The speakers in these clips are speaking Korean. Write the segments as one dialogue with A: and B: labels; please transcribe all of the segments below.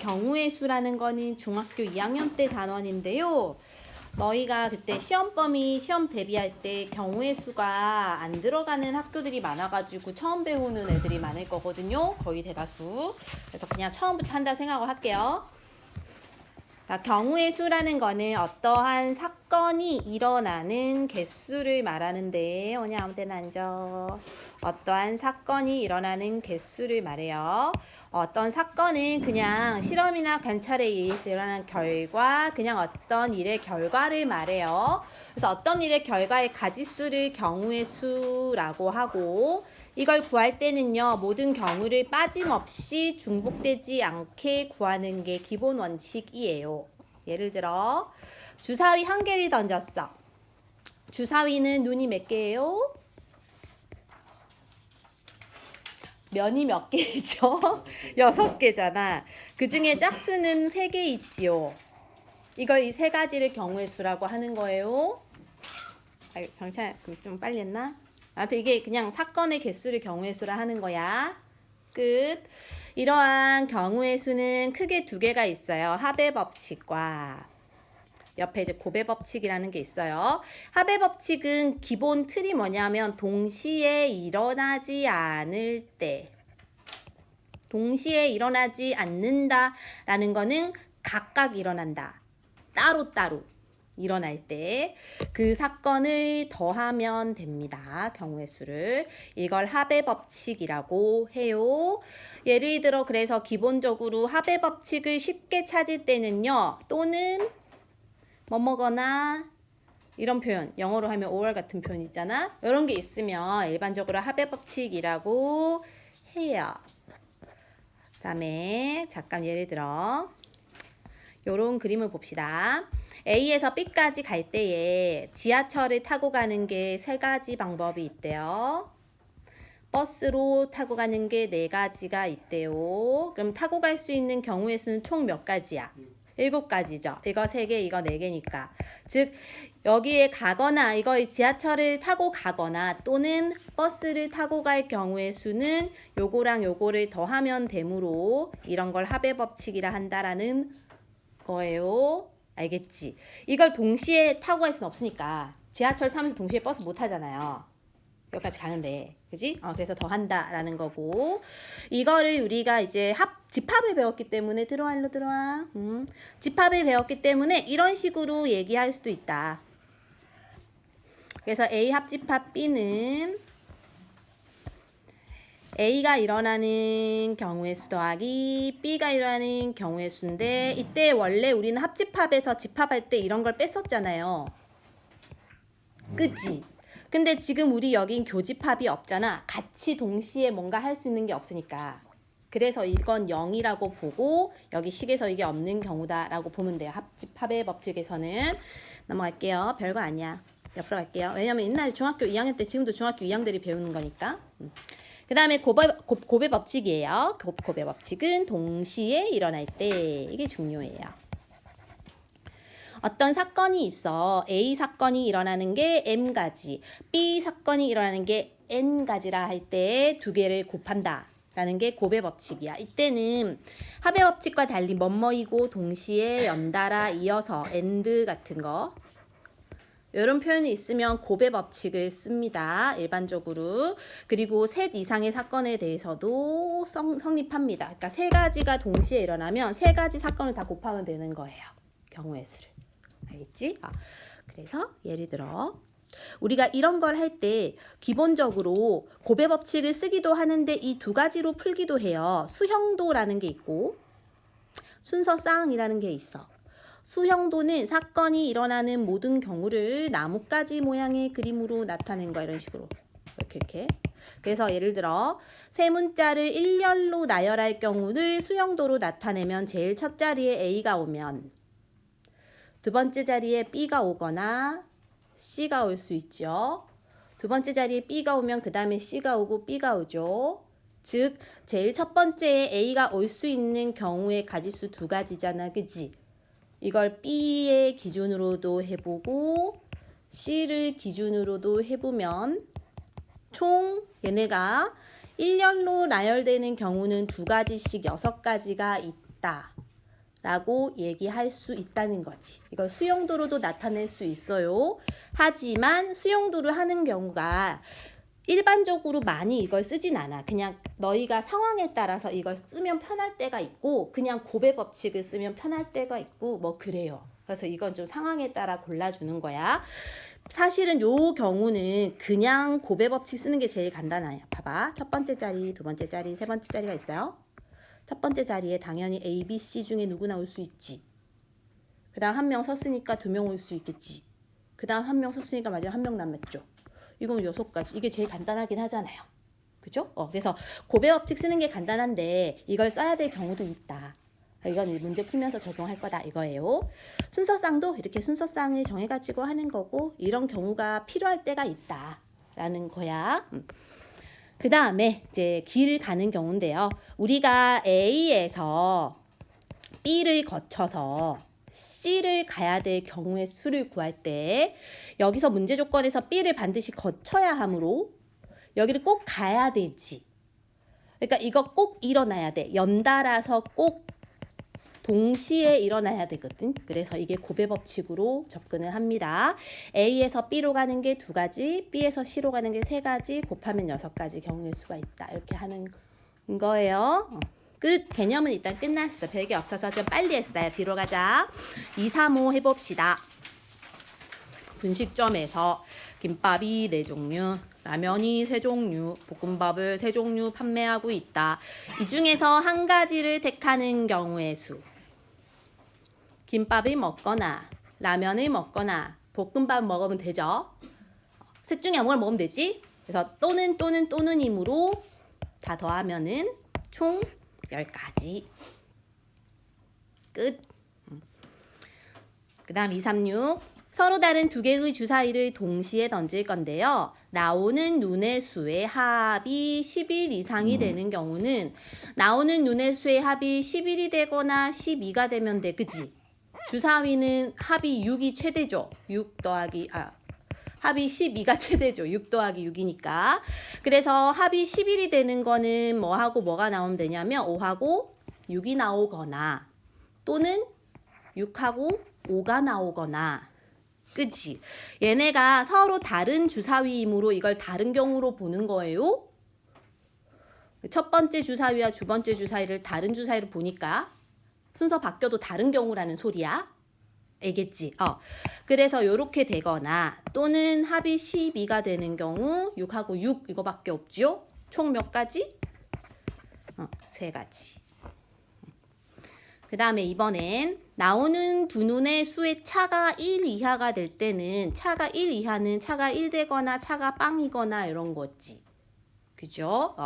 A: 경우의 수라는 거는 중학교 2학년 때 단원인데요. 너희가 그때 시험 대비할 때 경우의 수가 안 들어가는 학교들이 많아가지고 처음 배우는 애들이 많을 거거든요. 거의 대다수. 그래서 그냥 처음부터 한다 생각을 할게요. 자, 경우의 수라는 거는 어떠한 사건이 일어나는 개수를 말하는데, 오늘 아무 데나 앉아. 어떠한 사건이 일어나는 개수를 말해요. 어떤 사건은 그냥 실험이나 관찰에 의해서 일어나는 결과, 그냥 어떤 일의 결과를 말해요. 그래서 어떤 일의 결과의 가지수를 경우의 수라고 하고, 이걸 구할 때는요, 모든 경우를 빠짐없이 중복되지 않게 구하는 게 기본 원칙이에요. 예를 들어 주사위 한 개를 던졌어. 주사위는 눈이 몇 개예요? 면이 몇 개죠? 6개잖아. 그 중에 짝수는 3개 있지요. 이걸 이 세 가지를 경우의 수라고 하는 거예요. 정찬, 좀 빨리 했나? 아무튼 이게 그냥 사건의 개수를 경우의 수라 하는 거야. 끝. 이러한 경우의 수는 크게 두 개가 있어요. 합의 법칙과 옆에 이제 곱의 법칙이라는 게 있어요. 합의 법칙은 기본 틀이 뭐냐면 동시에 일어나지 않을 때, 동시에 일어나지 않는다라는 거는 각각 일어난다. 따로따로 일어날 때 그 사건을 더하면 됩니다. 경우의 수를. 이걸 합의 법칙이라고 해요. 예를 들어 그래서 기본적으로 합의 법칙을 쉽게 찾을 때는요. 또는 뭐뭐거나 이런 표현, 영어로 하면 or 같은 표현 있잖아. 이런 게 있으면 일반적으로 합의 법칙이라고 해요. 그 다음에 잠깐 예를 들어 요런 그림을 봅시다. A에서 B까지 갈 때에 지하철을 타고 가는 게 3가지 방법이 있대요. 버스로 타고 가는 게 4가지가 있대요. 그럼 타고 갈 수 있는 경우의 수는 총 몇 가지야? 7가지죠. 이거 3개, 이거 4개니까. 즉 여기에 가거나 이거 지하철을 타고 가거나 또는 버스를 타고 갈 경우의 수는 요거랑 요거를 더하면 되므로 이런 걸 합의 법칙이라 한다라는 거예요. 알겠지? 이걸 동시에 타고 갈 수는 없으니까 지하철 타면서 동시에 버스 못 타잖아요. 여기까지 가는데, 그지? 그래서 더 한다라는 거고, 이거를 우리가 이제 집합을 배웠기 때문에 들어와. 집합을 배웠기 때문에 이런 식으로 얘기할 수도 있다. 그래서 A 합집합 B는 A가 일어나는 경우의 수 더하기 B가 일어나는 경우의 수인데 이때 원래 우리는 합집합에서 집합할 때 이런 걸 뺐었잖아요. 그치? 근데 지금 우리 여긴 교집합이 없잖아. 같이 동시에 뭔가 할 수 있는 게 없으니까. 그래서 이건 0이라고 보고 여기 식에서 이게 없는 경우다라고 보면 돼요. 합집합의 법칙에서는. 넘어갈게요. 별거 아니야. 옆으로 갈게요. 왜냐면 옛날에 중학교 2학년 때 지금도 중학교 2학년들이 배우는 거니까. 그 다음에 곱의 법칙이에요. 곱의 법칙은 동시에 일어날 때 이게 중요해요. 어떤 사건이 있어. A 사건이 일어나는 게 M가지, B 사건이 일어나는 게 N가지라 할 때 두 개를 곱한다 라는 게 곱의 법칙이야. 이때는 합의 법칙과 달리 뭐뭐이고 동시에 연달아 이어서 and 같은 거 이런 표현이 있으면 곱의 법칙을 씁니다. 일반적으로. 그리고 셋 이상의 사건에 대해서도 성립합니다. 그러니까 3가지가 동시에 일어나면 3가지 사건을 다 곱하면 되는 거예요. 경우의 수를. 알겠지? 그래서 예를 들어 우리가 이런 걸 할 때 기본적으로 곱의 법칙을 쓰기도 하는데 이 2가지로 풀기도 해요. 수형도라는 게 있고 순서쌍이라는 게 있어. 수형도는 사건이 일어나는 모든 경우를 나뭇가지 모양의 그림으로 나타낸 거야. 이런 식으로. 이렇게. 그래서 예를 들어 세 문자를 일렬로 나열할 경우를 수형도로 나타내면 제일 첫 자리에 A가 오면 두 번째 자리에 B가 오거나 C가 올 수 있죠. 두 번째 자리에 B가 오면 그 다음에 C가 오고 B가 오죠. 즉 제일 첫 번째에 A가 올 수 있는 경우의 가지수 2가지잖아. 그치? 이걸 B의 기준으로도 해보고 C를 기준으로도 해보면 총 얘네가 일렬로 나열되는 경우는 2가지씩 6가지가 있다 라고 얘기할 수 있다는 거지. 이걸 수용도로도 나타낼 수 있어요. 하지만 수용도를 하는 경우가 일반적으로 많이 이걸 쓰진 않아. 그냥 너희가 상황에 따라서 이걸 쓰면 편할 때가 있고 그냥 곱의 법칙을 쓰면 편할 때가 있고 뭐 그래요. 그래서 이건 좀 상황에 따라 골라주는 거야. 사실은 요 경우는 그냥 곱의 법칙 쓰는 게 제일 간단해요. 봐봐. 첫 번째 자리, 두 번째 자리, 세 번째 자리가 있어요. 첫 번째 자리에 당연히 A, B, C 중에 누구나 올 수 있지. 그 다음 한 명 섰으니까 두 명 올 수 있겠지. 그 다음 한 명 섰으니까 마지막 한 명 남았죠. 이건 6가지. 이게 제일 간단하긴 하잖아요. 그죠? 그래서 곱의 법칙 쓰는 게 간단한데 이걸 써야 될 경우도 있다. 이건 문제 풀면서 적용할 거다 이거예요. 순서쌍도 이렇게 순서쌍을 정해가지고 하는 거고 이런 경우가 필요할 때가 있다라는 거야. 그 다음에 이제 길 가는 경우인데요. 우리가 A에서 B를 거쳐서 C를 가야 될 경우의 수를 구할 때 여기서 문제 조건에서 B를 반드시 거쳐야 하므로 여기를 꼭 가야 되지. 그러니까 이거 꼭 일어나야 돼. 연달아서 꼭 동시에 일어나야 되거든. 그래서 이게 곱의 법칙으로 접근을 합니다. A에서 B로 가는 게 2가지, B에서 C로 가는 게 3가지, 곱하면 6가지 경우의 수가 있다. 이렇게 하는 거예요. 끝. 개념은 일단 끝났어. 별게 없어서 좀 빨리 했어요. 뒤로 가자. 2, 3, 5 해봅시다. 분식점에서 김밥이 4종류, 라면이 3종류, 볶음밥을 3종류 판매하고 있다. 이 중에서 한 가지를 택하는 경우의 수. 김밥을 먹거나 라면을 먹거나 볶음밥 먹으면 되죠. 셋 중에 아무거나 먹으면 되지. 그래서 또는이므로 다 더하면은 총 10가지. 끝. 그 다음 2, 3, 6. 서로 다른 2개의 주사위를 동시에 던질 건데요. 나오는 눈의 수의 합이 10일 이상이 되는 경우는 나오는 눈의 수의 합이 11이 되거나 12가 되면 돼. 그치? 주사위는 합이 6이 최대죠. 합이 12가 최대죠. 6 더하기 6이니까. 그래서 합이 11이 되는 거는 뭐하고 뭐가 나오면 되냐면 5하고 6이 나오거나 또는 6하고 5가 나오거나 그치? 얘네가 서로 다른 주사위이므로 이걸 다른 경우로 보는 거예요. 첫 번째 주사위와 두 번째 주사위를 다른 주사위로 보니까 순서 바뀌어도 다른 경우라는 소리야. 알겠지? 그래서 이렇게 되거나 또는 합이 12가 되는 경우 6하고 6 이거밖에 없죠? 총 몇 가지? 3가지. 그 다음에 이번엔 나오는 두 눈의 수의 차가 1 이하가 될 때는 차가 1 이하는 차가 1 되거나 차가 빵이거나 이런 거지. 그죠?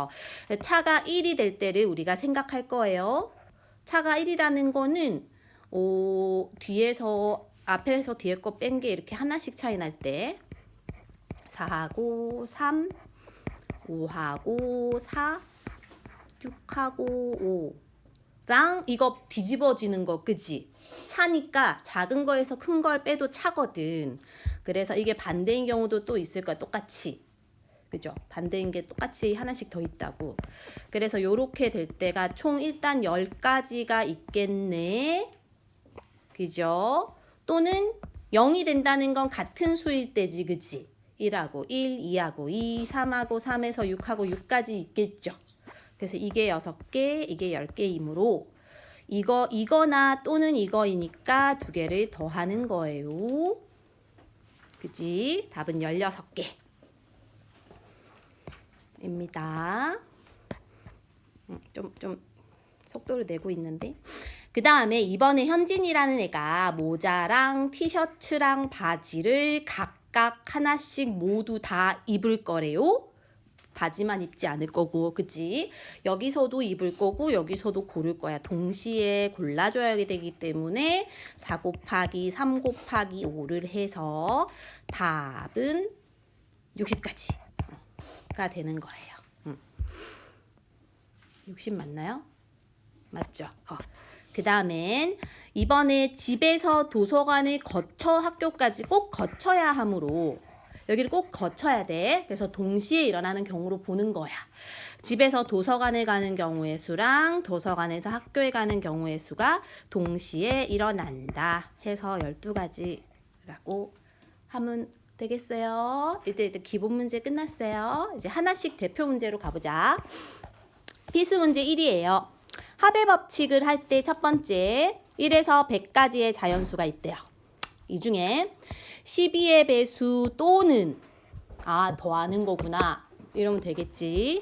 A: 차가 1이 될 때를 우리가 생각할 거예요. 차가 1이라는 거는 앞에서 뒤에 거 뺀 게 이렇게 하나씩 차이 날 때 4하고 3, 5하고 4, 6하고 5 랑 이거 뒤집어지는 거 그지? 차니까 작은 거에서 큰 걸 빼도 차거든. 그래서 이게 반대인 경우도 또 있을 거야. 똑같이. 그죠? 반대인 게 똑같이 하나씩 더 있다고. 그래서 요렇게 될 때가 총 일단 10가지가 있겠네. 그죠? 또는 0이 된다는 건 같은 수일 때지. 그치? 1하고 1, 2하고 2, 3하고 3에서 6하고 6까지 있겠죠. 그래서 이게 6개, 이게 10개이므로 이거나 또는 이거이니까 2개를 더하는 거예요. 그치? 답은 16개. 입니다. 좀 속도를 내고 있는데. 그 다음에 이번에 현진이라는 애가 모자랑 티셔츠랑 바지를 각각 하나씩 모두 다 입을 거래요. 바지만 입지 않을 거고, 그치? 여기서도 입을 거고 여기서도 고를 거야. 동시에 골라줘야 되기 때문에 4 곱하기 3 곱하기 5를 해서 답은 60가지가 되는 거예요. 60 맞나요? 맞죠? 그 다음엔 이번에 집에서 도서관을 거쳐 학교까지 꼭 거쳐야 하므로 여기를 꼭 거쳐야 돼. 그래서 동시에 일어나는 경우로 보는 거야. 집에서 도서관에 가는 경우의 수랑 도서관에서 학교에 가는 경우의 수가 동시에 일어난다 해서 12가지라고 하면 되겠어요. 이제 기본 문제 끝났어요. 이제 하나씩 대표 문제로 가보자. 필수 문제 1이에요. 합의 법칙을 할 때 첫 번째 1에서 100까지의 자연수가 있대요. 이 중에 12의 배수 또는 더하는 거구나. 이러면 되겠지.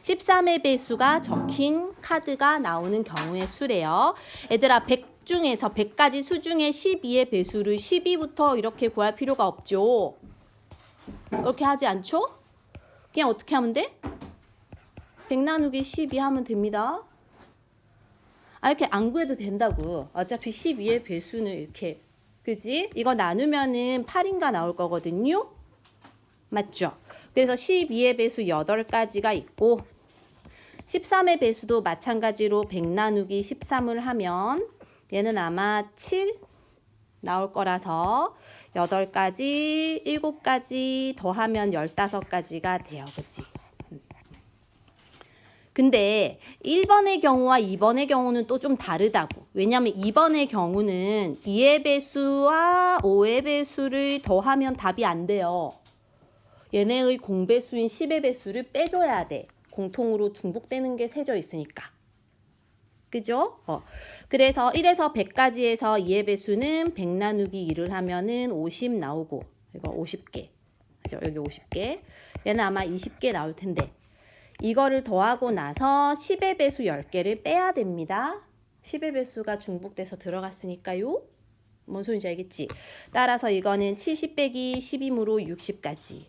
A: 13의 배수가 적힌 카드가 나오는 경우의 수래요. 얘들아 100 중에서 100가지 수 중에 12의 배수를 12부터 이렇게 구할 필요가 없죠. 이렇게 하지 않죠? 그냥 어떻게 하면 돼? 100 나누기 12 하면 됩니다. 이렇게 안 구해도 된다고. 어차피 12의 배수는 이렇게, 그지? 이거 나누면은 8인가 나올 거거든요. 맞죠? 그래서 12의 배수 8가지가 있고 13의 배수도 마찬가지로 100 나누기 13을 하면 얘는 아마 7 나올 거라서 8가지, 7가지 더하면 15가지가 돼요. 그치? 근데 1번의 경우와 2번의 경우는 또 좀 다르다고. 왜냐면 2번의 경우는 2의 배수와 5의 배수를 더하면 답이 안 돼요. 얘네의 공배수인 10의 배수를 빼줘야 돼. 공통으로 중복되는 게 세져 있으니까. 그죠? 그래서 1에서 100까지에서 2의 배수는 100 나누기 2를 하면은 50 나오고, 이거 50개. 그죠? 여기 50개. 얘는 아마 20개 나올 텐데. 이거를 더하고 나서 10의 배수 10개를 빼야 됩니다. 10의 배수가 중복돼서 들어갔으니까요. 뭔 소리인지 알겠지? 따라서 이거는 70 빼기 10이므로 60까지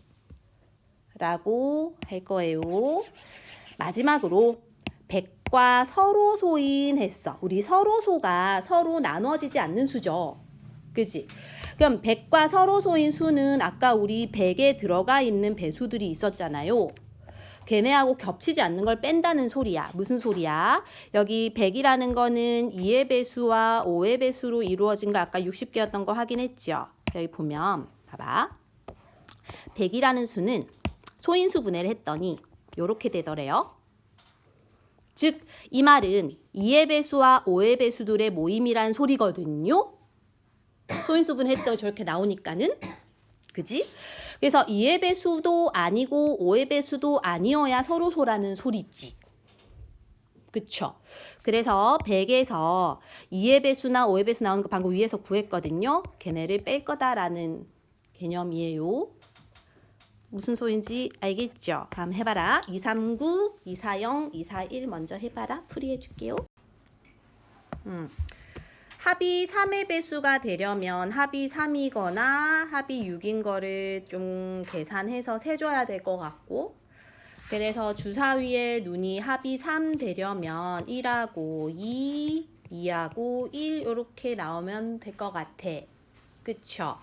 A: 라고 할 거예요. 마지막으로 100과 서로 소인했어. 우리 서로 소가 서로 나눠지지 않는 수죠. 그치? 그럼 100과 서로 소인 수는 아까 우리 100에 들어가 있는 배수들이 있었잖아요. 걔네하고 겹치지 않는 걸 뺀다는 소리야. 무슨 소리야? 여기 100이라는 거는 2의 배수와 5의 배수로 이루어진 거 아까 60개였던 거 확인했죠? 여기 보면 봐봐. 100이라는 수는 소인수 분해를 했더니 이렇게 되더래요. 즉, 이 말은 2의 배수와 5의 배수들의 모임이란 소리거든요. 소인수 분해했더니 저렇게 나오니까는. 그지? 그래서 2의 배수도 아니고 5의 배수도 아니어야 서로 소라는 소리지. 그쵸? 그래서 100에서 2의 배수나 5의 배수 나오는 거 방금 위에서 구했거든요. 걔네를 뺄 거다라는 개념이에요. 무슨 소리인지 알겠죠? 다음 해봐라. 239, 240, 241 먼저 해봐라. 풀이해 줄게요. 합이 3의 배수가 되려면 합이 3이거나 합이 6인 거를 좀 계산해서 세줘야 될 것 같고, 그래서 주사위에 눈이 합이 3 되려면 1하고 2, 2하고 1 이렇게 나오면 될 것 같아. 그쵸?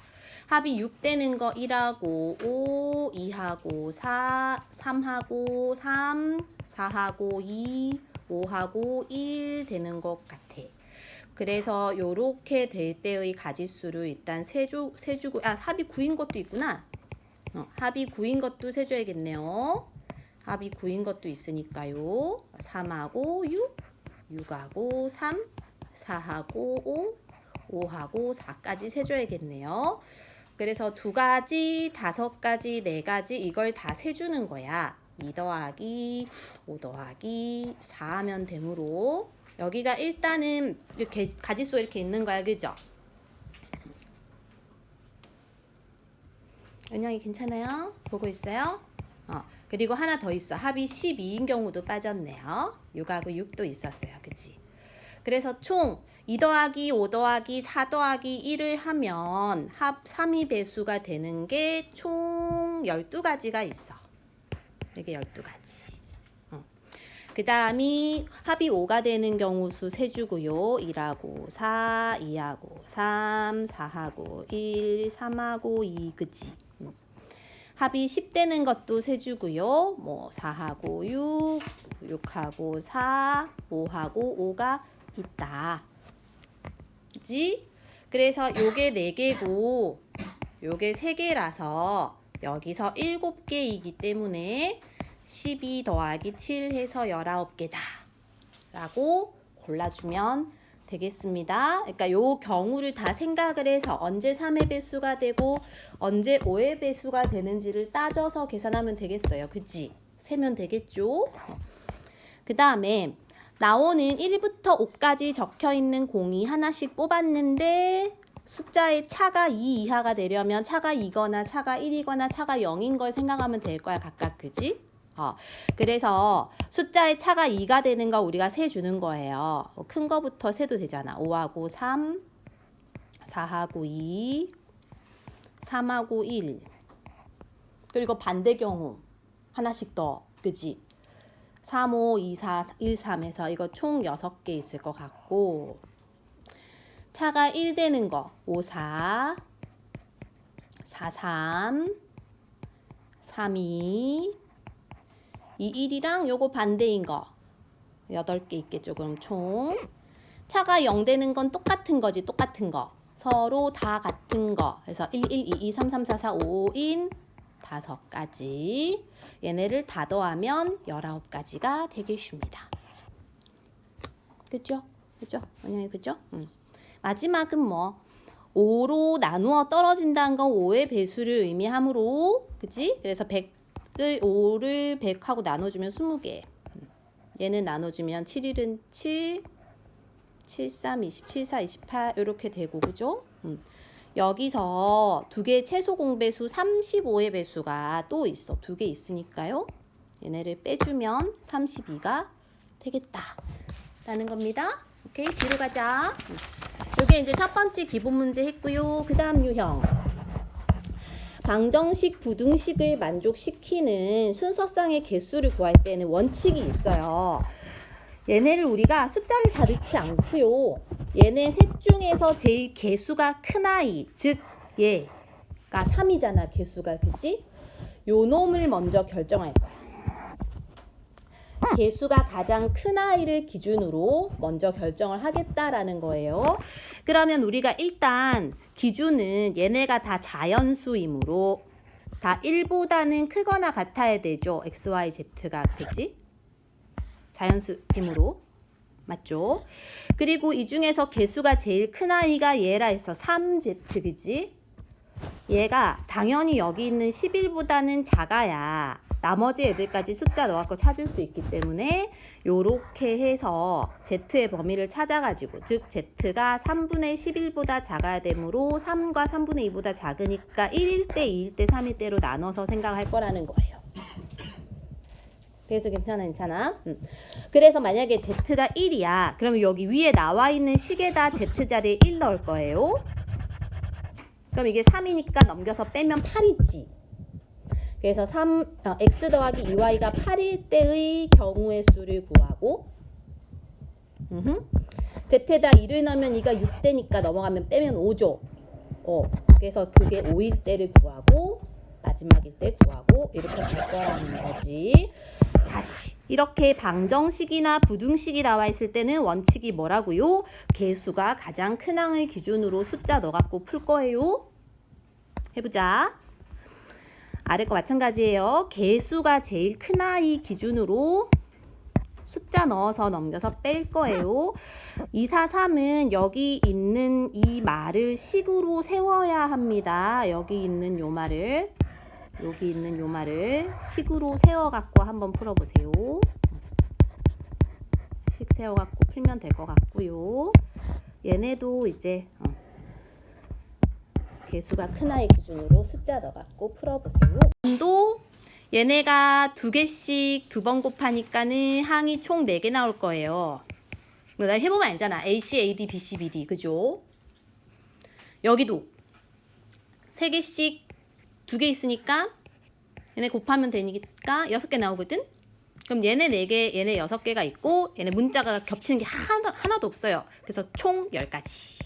A: 합이 6 되는 거 1하고 5, 2하고 4, 3하고 3, 4하고 2, 5하고 1 되는 것 같아. 그래서 요렇게 될 때의 가지수를 일단 세주고, 합이 9인 것도 있구나. 합이 9인 것도 세줘야겠네요. 합이 9인 것도 있으니까요. 3하고 6, 6하고 3, 4하고 5, 5하고 4까지 세줘야겠네요. 그래서 2가지, 5가지, 4가지 이걸 다 세주는 거야. 2 더하기 5 더하기 4 하면 되므로 여기가 일단은 이렇게 가지수가 이렇게 있는 거야. 그죠? 은영이 괜찮아요? 보고 있어요? 그리고 하나 더 있어. 합이 12인 경우도 빠졌네요. 6하고 6도 있었어요. 그치? 그래서 총 2 더하기 5 더하기 4 더하기 1을 하면 합 3이 배수가 되는 게 총 12가지가 있어. 이게 12가지. 그 다음이 합이 5가 되는 경우 수 세주고요. 1하고 4, 2하고 3, 4하고 1, 3하고 2, 그치? 합이 10 되는 것도 세주고요. 뭐 4하고 6, 6하고 4, 5하고 5가 있다. 그치? 그래서 요게 4개고 요게 3개라서 여기서 7개이기 때문에 12 더하기 7 해서 19개다 라고 골라주면 되겠습니다. 그러니까 요 경우를 다 생각을 해서 언제 3의 배수가 되고 언제 5의 배수가 되는지를 따져서 계산하면 되겠어요. 그치? 세면 되겠죠? 그 다음에 나오는 1부터 5까지 적혀있는 공이 하나씩 뽑았는데 숫자의 차가 2 이하가 되려면 차가 2거나 차가 1이거나 차가 0인 걸 생각하면 될 거야. 각각. 그지? 그래서 숫자의 차가 2가 되는 거 우리가 세주는 거예요. 큰 거부터 세도 되잖아. 5하고 3, 4하고 2, 3하고 1. 그리고 반대 경우 하나씩 더. 그지? 3, 5, 2, 4, 1, 3에서 이거 총 6개 있을 것 같고 차가 1 되는 거 5, 4, 4, 3, 3, 2, 이 1이랑 요거 반대인 거 8개 있겠죠. 그럼 총 차가 0 되는 건 똑같은 거지. 똑같은 거 서로 다 같은 거. 그래서 1, 1, 2, 2, 3, 3, 4, 4, 5인 5가지 얘네를 다 더하면 19가지가 되겠습니다. 그죠? 그죠? 원영이 그죠? 마지막은 뭐 5로 나누어 떨어진다는 건 5의 배수를 의미하므로 그치? 그래서 5를 100하고 나눠주면 20개. 얘는 나눠주면 7일은 7, 7, 3, 20, 7, 4, 28 이렇게 되고 그죠? 여기서 두 개의 최소 공배수 35의 배수가 또 있어. 2개 있으니까요. 얘네를 빼주면 32가 되겠다 라는 겁니다. 오케이, 뒤로 가자. 이게 이제 첫 번째 기본 문제 했고요. 그 다음 유형. 방정식, 부등식을 만족시키는 순서상의 개수를 구할 때는 원칙이 있어요. 얘네를 우리가 숫자를 다 넣지 않고요. 얘네 셋 중에서 제일 개수가 큰 아이, 즉 얘가 3이잖아. 개수가. 그치? 요 놈을 먼저 결정할 거야. 개수가 가장 큰 아이를 기준으로 먼저 결정을 하겠다라는 거예요. 그러면 우리가 일단 기준은 얘네가 다 자연수이므로 다 1보다는 크거나 같아야 되죠. x, y, z가. 그치? 자연수이므로. 맞죠? 그리고 이 중에서 개수가 제일 큰 아이가 얘라 해서 3z. 그지? 얘가 당연히 여기 있는 11보다는 작아야 나머지 애들까지 숫자 넣어갖고 찾을 수 있기 때문에 요렇게 해서 z의 범위를 찾아가지고 즉 z가 3분의 11보다 작아야 되므로 3과 3분의 2보다 작으니까 1일 때, 2일 때, 3일 때로 나눠서 생각할 거라는 거예요. 그래서 괜찮아. 그래서 만약에 z가 1이야. 그러면 여기 위에 나와 있는 식에다 z자리에 1 넣을 거예요. 그럼 이게 3이니까 넘겨서 빼면 8이지. 그래서 x 더하기 2y가 8일 때의 경우의 수를 구하고 z에다 1을 넣으면 이가 6되니까 넘어가면 빼면 5죠. 그래서 그게 5일 때를 구하고 마지막일 때 구하고 이렇게 갈 거라는 거지. 다시 이렇게 방정식이나 부등식이 나와 있을 때는 원칙이 뭐라고요? 개수가 가장 큰 항을 기준으로 숫자 넣어갖고 풀 거예요. 해보자. 아래 거 마찬가지예요. 개수가 제일 큰 아이 기준으로 숫자 넣어서 넘겨서 뺄 거예요. 2, 4, 3은 여기 있는 이 말을 식으로 세워야 합니다. 여기 있는 요 말을 식으로 세워갖고 한번 풀어보세요. 식 세워갖고 풀면 될 것 같고요. 얘네도 이제 개수가 큰 아이 기준으로 숫자 넣어갖고 풀어보세요. 또 얘네가 2개씩 2번 곱하니까는 항이 총 4개 나올 거예요. 나 해보면 알잖아. AC, AD, BC, BD. 그죠? 여기도 3개씩 2개 있으니까 얘네 곱하면 되니까 6개 나오거든? 그럼 얘네 4개, 얘네 6개가 있고 얘네 문자가 겹치는 게 하나도 없어요. 그래서 총 10가지.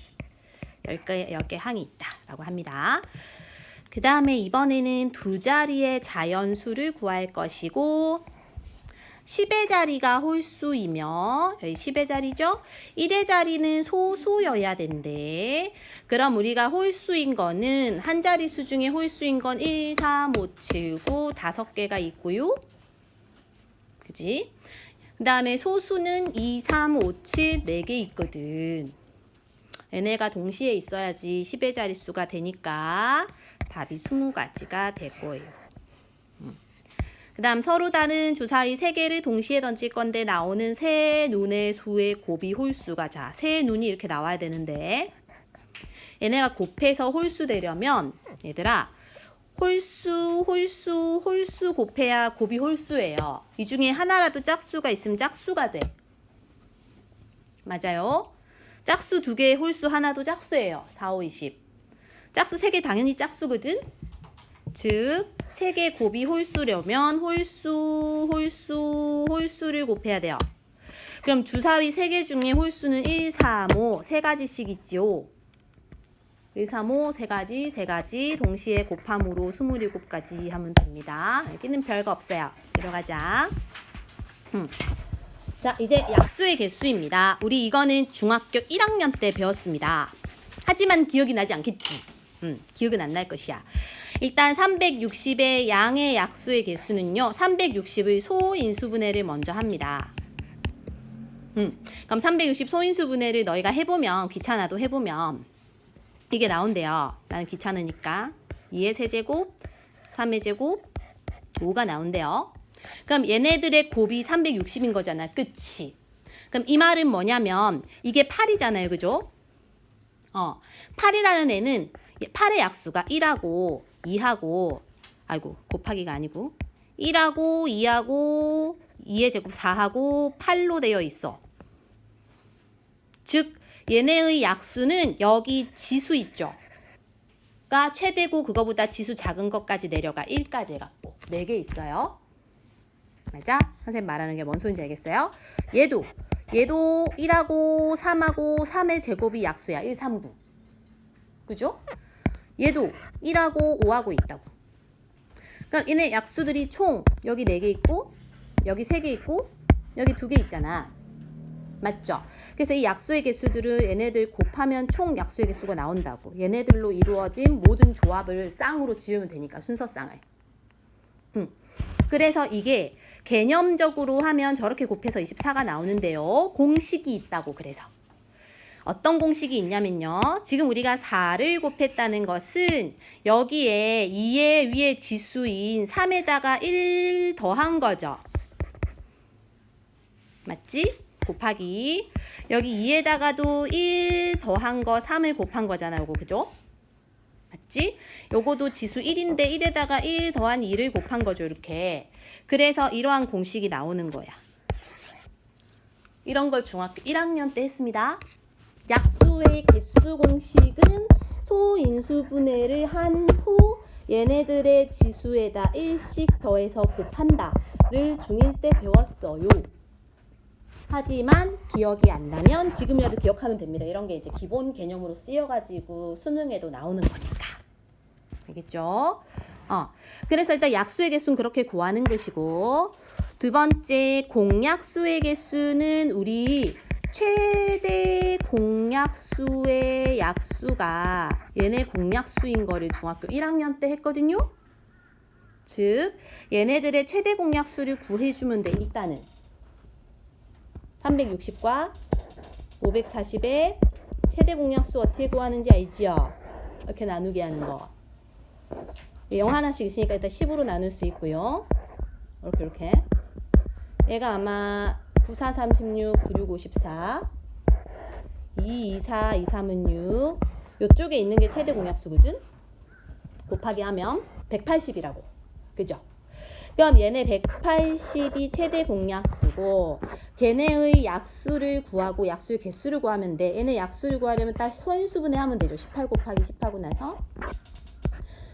A: 10개 항이 있다라고 합니다. 그 다음에 이번에는 두 자리의 자연수를 구할 것이고 10의 자리가 홀수이며 여기 10의 자리죠? 1의 자리는 소수여야 된대. 그럼 우리가 홀수인 거는 한 자릿수 중에 홀수인 건 1, 3, 5, 7, 9 5개가 있고요. 그지? 그 다음에 소수는 2, 3, 5, 7 4개 있거든. 얘네가 동시에 있어야지 10의 자릿수가 되니까 답이 20가지가 될 거예요. 그 다음 서로 다른 주사위 3개를 동시에 던질 건데 나오는 세 눈의 수의 곱이 홀수가 자, 세 눈이 이렇게 나와야 되는데 얘네가 곱해서 홀수 되려면 얘들아 홀수 곱해야 곱이 홀수예요. 이 중에 하나라도 짝수가 있으면 짝수가 돼. 맞아요? 짝수 2개 홀수 하나도 짝수예요. 4, 5, 20. 짝수 3개 당연히 짝수거든. 즉 3개 곱이 홀수려면 홀수를 곱해야 돼요. 그럼 주사위 3개 중에 홀수는 1, 3, 5 3가지씩 있지요. 1, 3, 5 3가지 동시에 곱함으로 27가지 하면 됩니다. 여기는 별거 없어요. 들어가자. 자, 이제 약수의 개수입니다. 우리 이거는 중학교 1학년 때 배웠습니다. 하지만 기억이 나지 않겠지? 기억은 안 날 것이야. 일단 360의 양의 약수의 개수는요. 360의 소인수분해를 먼저 합니다. 그럼 360 소인수분해를 너희가 해보면 귀찮아도 해보면 이게 나온대요. 나는 귀찮으니까 2의 세제곱, 3의 제곱, 5가 나온대요. 그럼 얘네들의 곱이 360인 거잖아. 그치? 그럼 이 말은 뭐냐면 이게 8이잖아요. 그죠? 8이라는 애는 8의 약수가 1하고 2하고 곱하기가 아니고 1하고 2하고 2의 제곱 4하고 8로 되어 있어. 즉 얘네의 약수는 여기 지수 있죠? 가 최대고 그거보다 지수 작은 것까지 내려가 1까지 해갖고 4개 있어요. 맞아? 선생님 말하는 게 뭔 소린지 알겠어요? 얘도 1하고 3하고 3의 제곱이 약수야. 1, 3, 9. 그죠? 얘도 1하고 5하고 있다고. 그럼 얘네 약수들이 총 여기 4개 있고 여기 3개 있고 여기 2개 있잖아. 맞죠? 그래서 이 약수의 개수들을 얘네들 곱하면 총 약수의 개수가 나온다고. 얘네들로 이루어진 모든 조합을 쌍으로 지으면 되니까 순서쌍을. 그래서 이게 개념적으로 하면 저렇게 곱해서 24가 나오는데요. 공식이 있다고. 그래서 어떤 공식이 있냐면요. 지금 우리가 4를 곱했다는 것은 여기에 2의 위에 지수인 3에다가 1 더한 거죠. 맞지? 곱하기 여기 2에다가도 1 더한 거 3을 곱한 거잖아. 요거 그죠? 맞지? 요거도 지수 1인데 1에다가 1 더한 2를 곱한 거죠. 이렇게. 그래서 이러한 공식이 나오는 거야. 이런 걸 중학교 1학년 때 했습니다. 약수의 개수 공식은 소인수분해를 한 후 얘네들의 지수에다 1씩 더해서 곱한다를 중1 때 배웠어요. 하지만 기억이 안 나면 지금이라도 기억하면 됩니다. 이런 게 이제 기본 개념으로 쓰여가지고 수능에도 나오는 거니까. 알겠죠? 그래서 일단 약수의 개수는 그렇게 구하는 것이고, 두 번째 공약수의 개수는 우리 최대 공약수의 약수가 얘네 공약수인 거를 중학교 1학년 때 했거든요. 즉 얘네들의 최대 공약수를 구해주면 돼. 일단은 360과 540의 최대 공약수 어떻게 구하는지 알지요? 이렇게 나누게 하는 거. 0 하나씩 있으니까 일단 10으로 나눌 수 있고요. 이렇게 얘가 아마 9, 4, 36, 9, 6, 54 2, 2, 4, 2, 3은 6 이쪽에 있는 게 최대 공약수거든. 곱하기 하면 180이라고. 그죠? 그럼 얘네 180이 최대 공약수고 걔네의 약수를 구하고 약수의 개수를 구하면 돼. 얘네 약수를 구하려면 딱 소인수분해 하면 되죠. 18 곱하기 10 하고 나서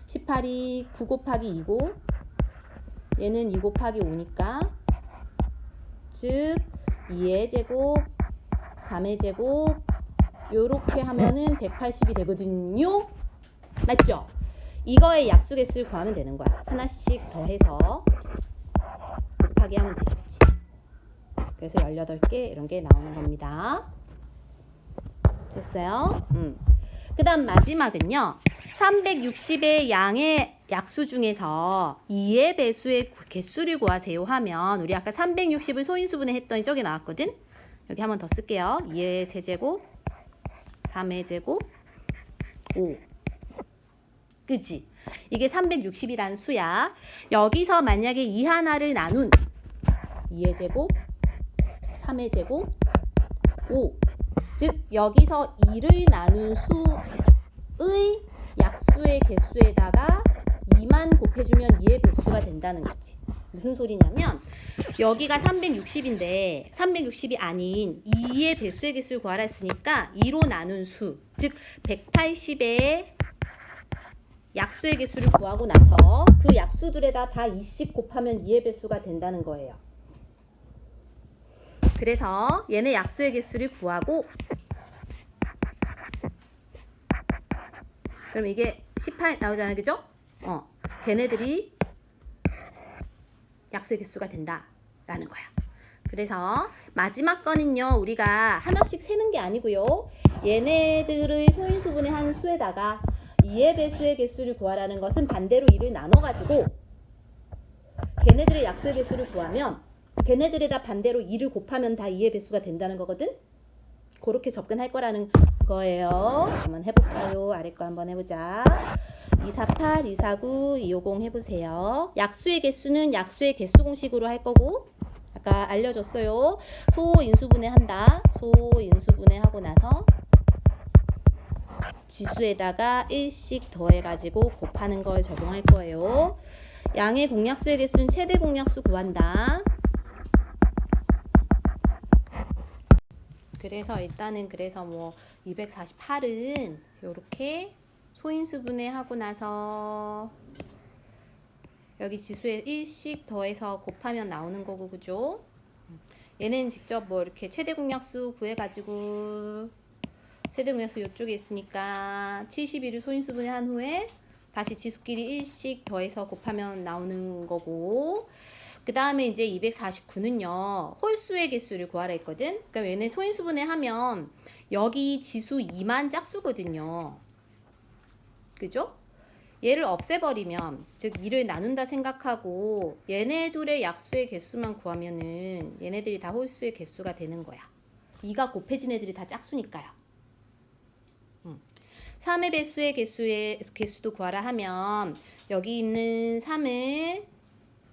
A: 18이 9 곱하기 2고 얘는 2 곱하기 5니까 즉 2의 제곱 3의 제곱 요렇게 하면은 180이 되거든요. 맞죠? 이거의 약수 개수를 구하면 되는 거야. 하나씩 더해서 곱하기 하면 되지. 그치? 그래서 18개 이런 게 나오는 겁니다. 됐어요? 그 다음 마지막은요. 360의 양의 약수 중에서 2의 배수의 개수를 구하세요 하면 우리 아까 360을 소인수분해 했더니 저기 나왔거든? 여기 한번 더 쓸게요. 2의 세제곱, 3의 제곱, 5. 그지? 이게 360이란 수야. 여기서 만약에 이 하나를 나눈 2의 제곱, 3의 제곱, 5. 즉 여기서 2를 나눈 수의 약수의 개수에다가 2만 곱해주면 2의 배수가 된다는 거지. 무슨 소리냐면 여기가 360인데 360이 아닌 2의 배수의 개수를 구하라 했으니까 2로 나눈 수, 즉 180의 약수의 개수를 구하고 나서 그 약수들에다 다 2씩 곱하면 2의 배수가 된다는 거예요. 그래서 얘네 약수의 개수를 구하고 그럼 이게 18 나오잖아요. 그죠? 걔네들이 약수의 개수가 된다라는 거야. 그래서 마지막 거는요. 우리가 하나씩 세는 게 아니고요. 얘네들의 소인수분의 한 수에다가 2의 배수의 개수를 구하라는 것은 반대로 2를 나눠가지고 걔네들의 약수의 개수를 구하면 걔네들에다 반대로 2를 곱하면 다 2의 배수가 된다는 거거든? 그렇게 접근할 거라는 거예요. 한번 해볼까요? 아래 거 한번 해보자. 248, 249, 250 해보세요. 약수의 개수는 약수의 개수 공식으로 할 거고 아까 알려줬어요. 소인수분해 한다. 소인수분해 하고 나서 지수에다가 1씩 더해가지고 곱하는 걸 적용할 거예요. 양의 공약수의 개수는 최대 공약수 구한다. 그래서 일단은 뭐 248은 요렇게 소인수분해 하고 나서 여기 지수에 1씩 더해서 곱하면 나오는 거고 그죠? 얘는 직접 뭐 이렇게 최대 공약수 구해가지고 최대 공약수 이쪽에 있으니까 71을 소인수분해 한 후에 다시 지수끼리 1씩 더해서 곱하면 나오는 거고 그 다음에 이제 249는요. 홀수의 개수를 구하라 했거든. 그러니까 얘네 소인수분해 하면 여기 지수 2만 짝수거든요. 그죠? 얘를 없애버리면 즉 2를 나눈다 생각하고 얘네 둘의 약수의 개수만 구하면은 얘네들이 다 홀수의 개수가 되는 거야. 2가 곱해진 애들이 다 짝수니까요. 3의 배수의 개수도 구하라 하면 여기 있는 3을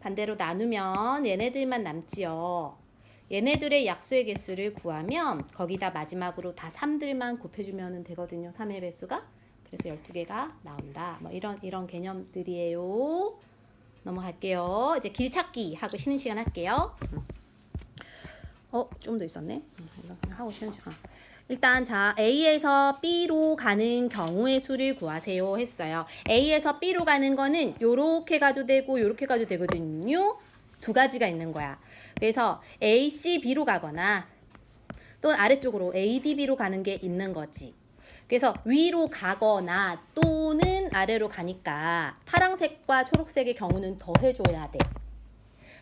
A: 반대로 나누면 얘네들만 남지요. 얘네들의 약수의 개수를 구하면 거기다 마지막으로 다 3들만 곱해주면 되거든요. 3의 배수가. 그래서 12개가 나온다. 뭐 이런 개념들이에요. 넘어갈게요. 이제 길찾기 하고 쉬는 시간 할게요. 좀 더 있었네. 이거 하고 쉬는 시간. 일단 자 A에서 B로 가는 경우의 수를 구하세요 했어요. A에서 B로 가는 거는 요렇게 가도 되고 요렇게 가도 되거든요. 두 가지가 있는 거야. 그래서 A, C, B로 가거나 또는 아래쪽으로 A, D, B로 가는 게 있는 거지. 그래서 위로 가거나 또는 아래로 가니까 파란색과 초록색의 경우는 더해줘야 돼.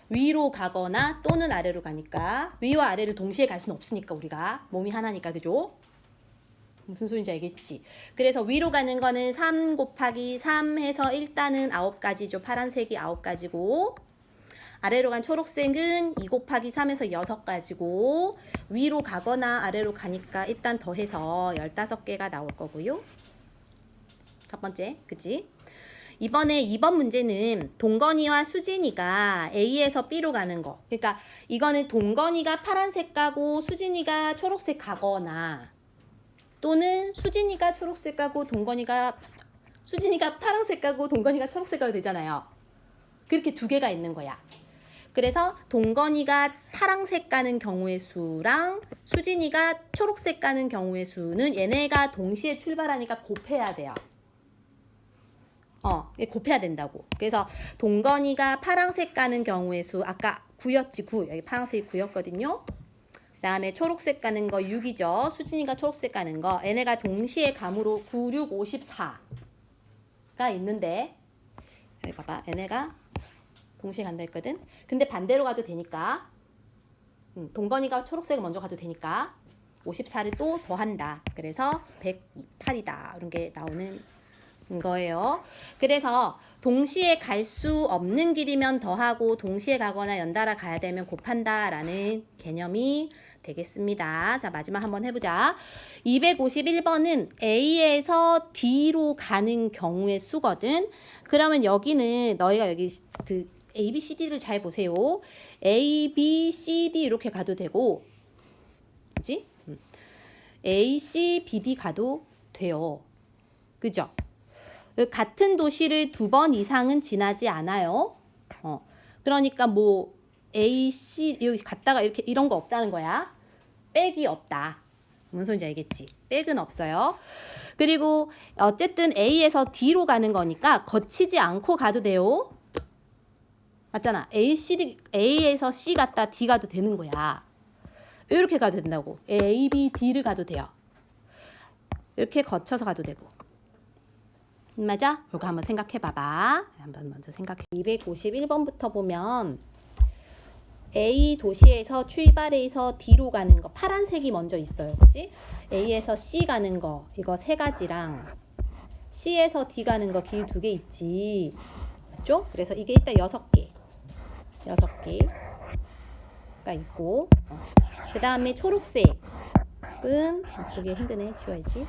A: 위로 가거나 또는 아래로 가니까 위와 아래를 동시에 갈 수는 없으니까 우리가 몸이 하나니까 그죠? 무슨 소리인지 알겠지? 그래서 위로 가는 거는 3 곱하기 3 해서 일단은 9가지죠. 파란색이 9가지고 아래로 간 초록색은 2 곱하기 3에서 6가지고 위로 가거나 아래로 가니까 일단 더해서 15개가 나올 거고요. 첫 번째, 그치? 이번에 2번 문제는 동건이와 수진이가 A에서 B로 가는 거. 그러니까 이거는 동건이가 파란색 가고 수진이가 초록색 가거나 또는 수진이가 초록색 가고 수진이가 파란색 가고 동건이가 초록색 가도 되잖아요. 그렇게 두 개가 있는 거야. 그래서 동건이가 파란색 가는 경우의 수랑 수진이가 초록색 가는 경우의 수는 얘네가 동시에 출발하니까 곱해야 돼요. 곱해야 된다고. 그래서 동건이가 파란색 가는 경우의 수 아까 9였지 9. 여기 파란색이 9였거든요. 그다음에 초록색 가는 거 6이죠. 수진이가 초록색 가는 거. 얘네가 동시에 감으로 9, 6, 54가 있는데 여기 봐봐. 얘네가 동시에 간다 했거든. 근데 반대로 가도 되니까 동건이가 초록색을 먼저 가도 되니까 54를 또 더한다. 그래서 108이다. 이런 게 나오는 거예요. 그래서 동시에 갈 수 없는 길이면 더하고 동시에 가거나 연달아 가야 되면 곱한다 라는 개념이 되겠습니다. 자, 마지막 한번 해보자. 251번은 A에서 D로 가는 경우의 수거든. 그러면 여기는 너희가 여기 그 A, B, C, D를 잘 보세요. A, B, C, D 이렇게 가도 되고, 그치? A, C, B, D 가도 돼요. 그죠? 같은 도시를 2번 이상은 지나지 않아요. 그러니까 뭐 A, C 여기 갔다가 이렇게 이런 거 없다는 거야. 백이 없다. 무슨 소리인지 알겠지? 백은 없어요. 그리고 어쨌든 A에서 D로 가는 거니까 거치지 않고 가도 돼요. 맞잖아. A에서 C 갔다 D 가도 되는 거야. 이렇게 가도 된다고. A, B, D를 가도 돼요. 이렇게 거쳐서 가도 되고. 맞아? 이거 한번 생각해 봐봐. 한번 먼저 생각해. 251번부터 보면 A 도시에서 출발해서 D로 가는 거 파란색이 먼저 있어요. 그치? A에서 C 가는 거 이거 3가지랑 C에서 D 가는 거 길 2개 있지. 맞죠? 그래서 이게 일단 6개가 있고 그 다음에 초록색은 보기 힘드네. 지워야지.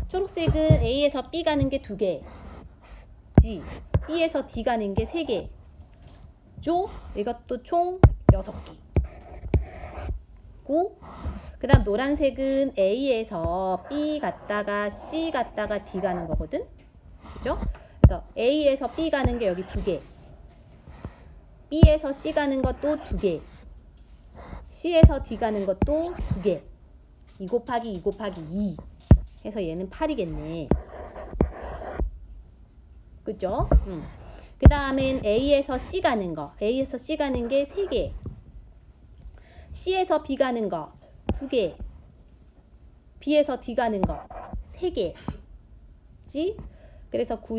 A: 초록색은 A에서 B 가는 게 2개 G, B에서 D 가는 게 3개 죠? 이것도 총 6개 고, 그 다음 노란색은 A에서 B 갔다가 C 갔다가 D 가는 거거든. 그죠? 그래서 A에서 B 가는 게 여기 2개, B에서 C 가는 것도 2개, C에서 D 가는 것도 2개. 2 곱하기 2 곱하기 2 해서 얘는 8이겠네. 그죠? 그 다음엔 A에서 C 가는 거. A에서 C 가는 게 3개. C에서 B 가는 거 2개. B에서 D 가는 거 3개지? 그래서 9,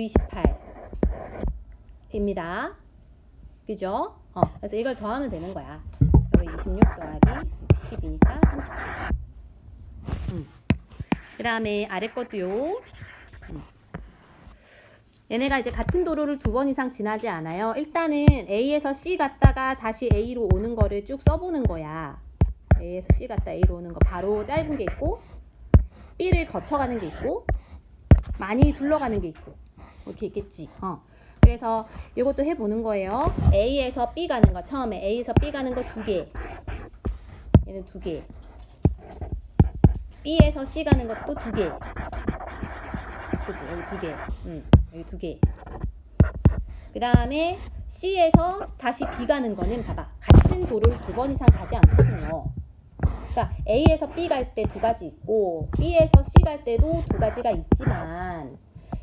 A: 28입니다. 그죠? 그래서 이걸 더하면 되는 거야. 여기 26 더하기 10이니까 38. 그 다음에 아래 것도요. 얘네가 이제 같은 도로를 2번 이상 지나지 않아요. 일단은 A에서 C 갔다가 다시 A로 오는 거를 쭉 써보는 거야. A에서 C 갔다 A로 오는 거 바로 짧은 게 있고 B를 거쳐가는 게 있고 많이 둘러가는 게 있고 이렇게 있겠지. 그래서 이것도 해보는 거예요. A에서 B 가는 거 처음에 A에서 B 가는 거 2개. 얘는 2개. B에서 C 가는 것도 2개. 그치? 여기 2개. 여기 2개. 그 다음에 C에서 다시 B 가는 거는 봐봐. 같은 도로를 2번 이상 가지 않거든요. 그러니까 A에서 B 갈 때 2가지 있고 B에서 C 갈 때도 2가지가 있지만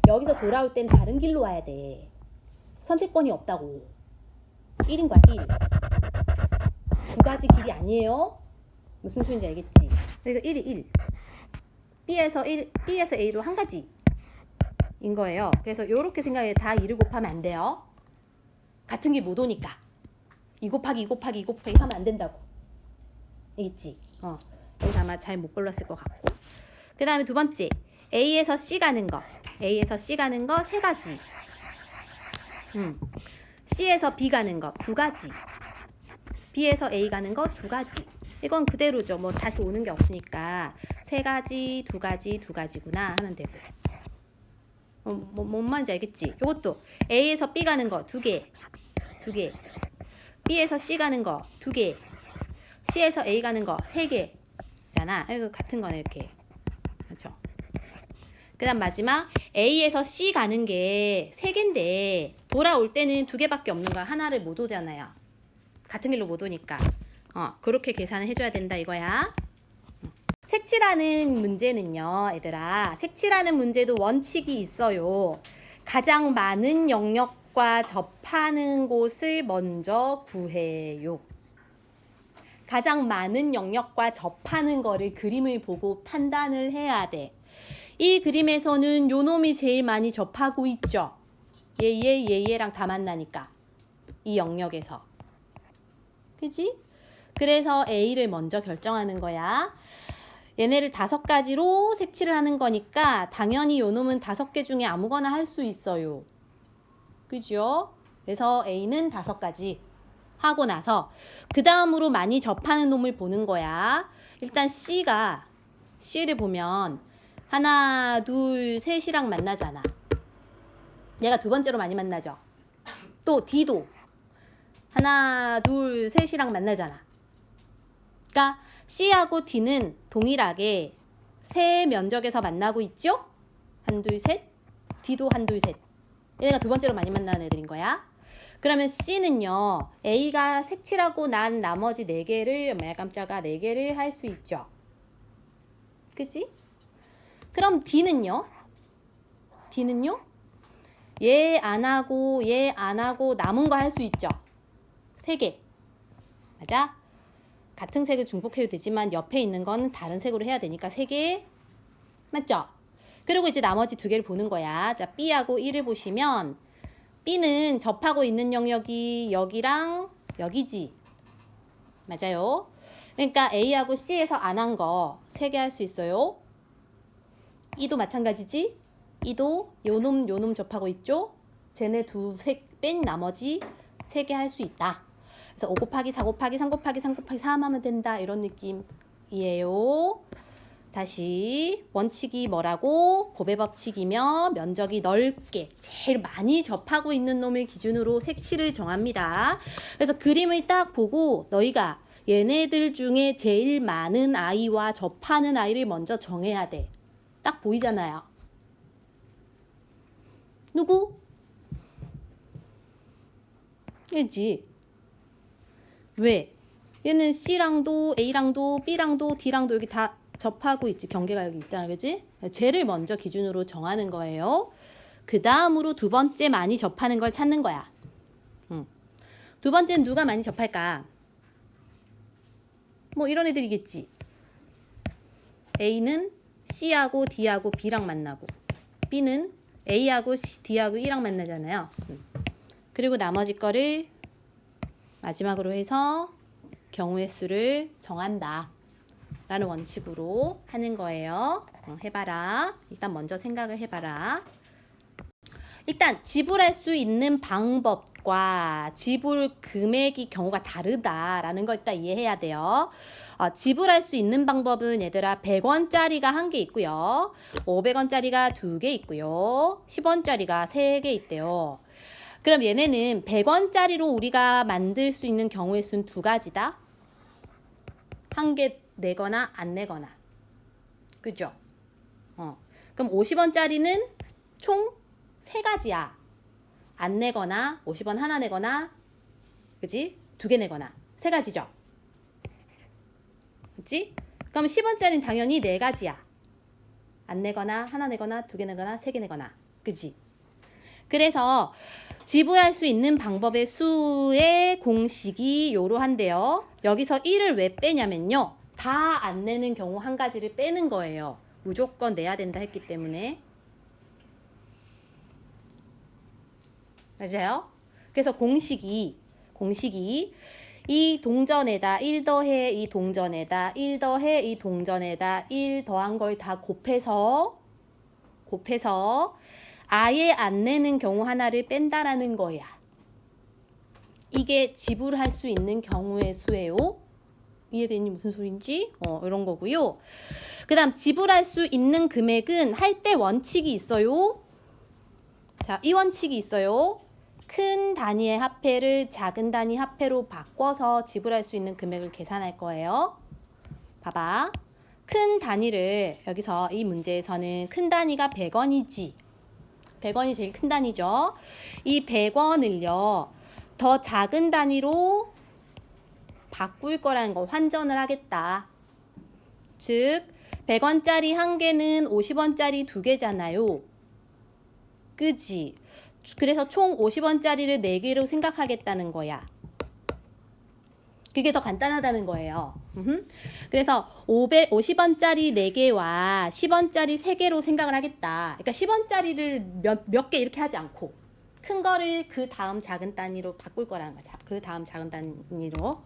A: 여기서 돌아올 땐 다른 길로 와야 돼. 선택권이 없다고. 1인 거야, 1. 2가지 길이 아니에요. 무슨 소리인지 알겠지? 그러니까 1이 1. B에서 A로 1가지 인 거예요. 그래서 이렇게 생각해. 다 2를 곱하면 안 돼요. 같은 길 못 오니까 2 곱하기 2 곱하기 2 곱하기 하면 안 된다고. 알겠지? 여기서 아마 잘 못 골랐을 것 같고. 그 다음에 두 번째 A에서 C 가는 거 3가지. C에서 B 가는 거 2가지. B에서 A 가는 거 2가지. 이건 그대로죠. 뭐 다시 오는 게 없으니까 3가지, 2가지, 2가지구나 하면 되고. 뭔 말인지 알겠지? 이것도 A에서 B 가는 거 2개. B에서 C 가는 거 2개. C에서 A 가는 거 3개잖아. 이거 같은 거네 이렇게. 그렇죠? 그 다음 마지막 A에서 C 가는 게 3개인데 돌아올 때는 2개밖에 없는 거야. 하나를 못 오잖아요. 같은 길로 못 오니까. 그렇게 계산을 해줘야 된다 이거야. 색칠하는 문제는요, 얘들아. 색칠하는 문제도 원칙이 있어요. 가장 많은 영역과 접하는 곳을 먼저 구해요. 가장 많은 영역과 접하는 거를 그림을 보고 판단을 해야 돼. 이 그림에서는 요 놈이 제일 많이 접하고 있죠. 얘랑 다 만나니까. 이 영역에서. 그지? 그래서 A를 먼저 결정하는 거야. 얘네를 5가지로 색칠을 하는 거니까 당연히 요 놈은 5개 중에 아무거나 할 수 있어요. 그죠? 그래서 A는 5가지 하고 나서 그 다음으로 많이 접하는 놈을 보는 거야. 일단 C를 보면 하나, 둘, 셋이랑 만나잖아. 얘가 두 번째로 많이 만나죠. 또 D도 하나, 둘, 셋이랑 만나잖아. 그러니까 C하고 D는 동일하게 세 면적에서 만나고 있죠? 한, 둘, 셋. D도 한, 둘, 셋. 얘가 두 번째로 많이 만나는 애들인 거야. 그러면 C는요. A가 색칠하고 난 나머지 4개를 깜짝아 4개를 할 수 있죠. 그치? 그럼 D는요? 얘 안 하고 남은 거 할 수 있죠. 3개. 맞아? 같은 색을 중복해도 되지만 옆에 있는 건 다른 색으로 해야 되니까 3개. 맞죠? 그리고 이제 나머지 2개를 보는 거야. 자, B하고 E를 보시면 B는 접하고 있는 영역이 여기랑 여기지. 맞아요. 그러니까 A하고 C에서 안 한 거 3개 할 수 있어요. E도 마찬가지지. E도 요놈 접하고 있죠. 쟤네 2색 뺀 나머지 3개 할 수 있다. 그래서 5 곱하기 4 곱하기 3 곱하기 3 곱하기 4 하면 된다. 이런 느낌이에요. 다시 원칙이 뭐라고? 곱의 법칙이며 면적이 넓게 제일 많이 접하고 있는 놈을 기준으로 색칠을 정합니다. 그래서 그림을 딱 보고 너희가 얘네들 중에 제일 많은 아이와 접하는 아이를 먼저 정해야 돼. 딱 보이잖아요. 누구? 얘지. 왜? 얘는 C랑도 A랑도 B랑도 D랑도 여기 다 접하고 있지. 경계가 여기 있다. 그지? 쟤를 먼저 기준으로 정하는 거예요. 그 다음으로 두 번째 많이 접하는 걸 찾는 거야. 두 번째는 누가 많이 접할까? 뭐 이런 애들이겠지. A는 C하고 D하고 B랑 만나고 B는 A하고 D하고 E랑 만나잖아요. 그리고 나머지 거를 마지막으로 해서 경우의 수를 정한다 라는 원칙으로 하는 거예요. 해봐라. 일단 먼저 생각을 해봐라. 일단 지불할 수 있는 방법과 지불 금액이 경우가 다르다라는 걸 일단 이해해야 돼요. 지불할 수 있는 방법은 얘들아 100원짜리가 1개 있고요. 500원짜리가 2개 있고요. 10원짜리가 3개 있대요. 그럼 얘네는 100원짜리로 우리가 만들 수 있는 경우의 수는 2가지다. 1개 내거나 안 내거나. 그죠? 그럼 50원짜리는 총 3가지야. 안 내거나 50원 하나 내거나 그지? 2개 내거나 3가지죠. 그치? 그럼 10원짜리는 당연히 4가지야. 안 내거나 하나 내거나 2개 내거나 3개 내거나. 그지? 그래서 지불할 수 있는 방법의 수의 공식이 요러한데요. 여기서 1을 왜 빼냐면요. 다 안 내는 경우 1가지를 빼는 거예요. 무조건 내야 된다 했기 때문에. 맞아요? 그래서 공식이 이 동전에다 1 더해 이 동전에다 1 더해 이 동전에다 1 더한 걸 다 곱해서 아예 안 내는 경우 하나를 뺀다라는 거야. 이게 지불할 수 있는 경우의 수예요. 이해되니 무슨 소린지? 이런 거고요. 그 다음 지불할 수 있는 금액은 할 때 원칙이 있어요. 자, 이 원칙이 있어요. 큰 단위의 화폐를 작은 단위 화폐로 바꿔서 지불할 수 있는 금액을 계산할 거예요. 봐봐. 큰 단위를 여기서 이 문제에서는 큰 단위가 100원이지. 100원이 제일 큰 단위죠. 이 100원을요. 더 작은 단위로 바꿀 거라는 거 환전을 하겠다. 즉 100원짜리 1개는 50원짜리 2개잖아요. 그지? 그래서 총 50원짜리를 4개로 생각하겠다는 거야. 그게 더 간단하다는 거예요. 그래서 50원짜리 4개와 10원짜리 3개로 생각을 하겠다. 그러니까 10원짜리를 몇 개 이렇게 하지 않고 큰 거를 그 다음 작은 단위로 바꿀 거라는 거죠. 그 다음 작은 단위로.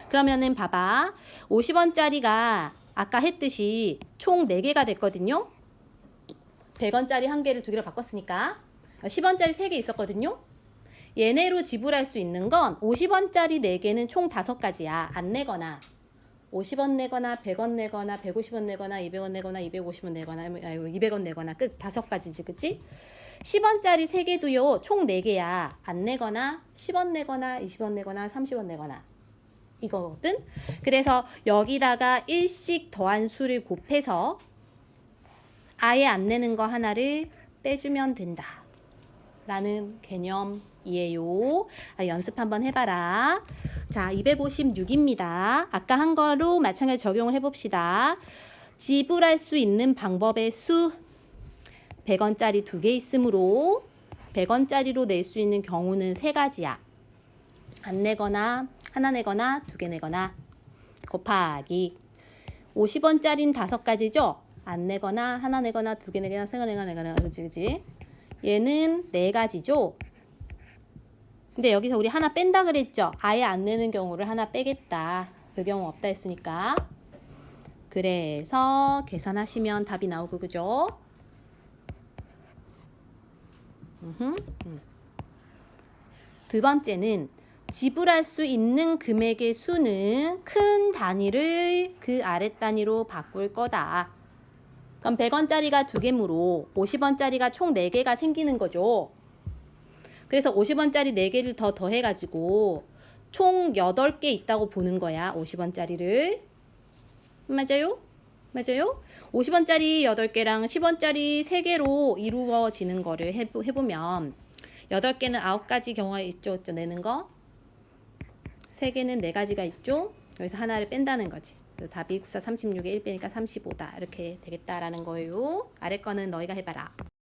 A: 그러면은 봐봐. 50원짜리가 아까 했듯이 총 4개가 됐거든요. 100원짜리 1개를 2개로 바꿨으니까 10원짜리 3개 있었거든요. 얘네로 지불할 수 있는 건 50원짜리 4개는 총 5가지야. 안 내거나 50원 내거나 100원 내거나 150원 내거나 200원 내거나 250원 내거나 200원 내거나 끝 5가지지. 그치? 10원짜리 3개도요. 총 4개야. 안 내거나 10원 내거나 20원 내거나 30원 내거나 이거거든. 그래서 여기다가 1씩 더한 수를 곱해서 아예 안 내는 거 하나를 빼주면 된다 라는 개념이에요. 연습 한번 해봐라. 자, 256입니다. 아까 한 거로 마찬가지 적용을 해봅시다. 지불할 수 있는 방법의 수 100원짜리 2개 있으므로 100원짜리로 낼 수 있는 경우는 3가지야. 안 내거나 하나 내거나 2개 내거나 곱하기 50원짜리는 5가지죠. 안 내거나 하나 내거나 2개 내거나 3개 내거나 그치? 얘는 4가지죠. 근데 여기서 우리 하나 뺀다 그랬죠. 아예 안 내는 경우를 하나 빼겠다. 그 경우 없다 했으니까. 그래서 계산하시면 답이 나오고 그죠? 두 번째는 지불할 수 있는 금액의 수는 큰 단위를 그 아랫 단위로 바꿀 거다. 그럼 100원짜리가 2개므로 50원짜리가 총 4개가 생기는 거죠. 그래서 50원짜리 4개를 더 더해가지고 총 8개 있다고 보는 거야. 50원짜리를. 맞아요? 맞아요? 50원짜리 8개랑 10원짜리 3개로 이루어지는 거를 해보면 8개는 9가지 경우가 있죠. 내는 거. 3개는 4가지가 있죠. 여기서 하나를 뺀다는 거지. 그래서 답이 94, 36에 1 빼니까 35다. 이렇게 되겠다라는 거예요. 아래 거는 너희가 해봐라.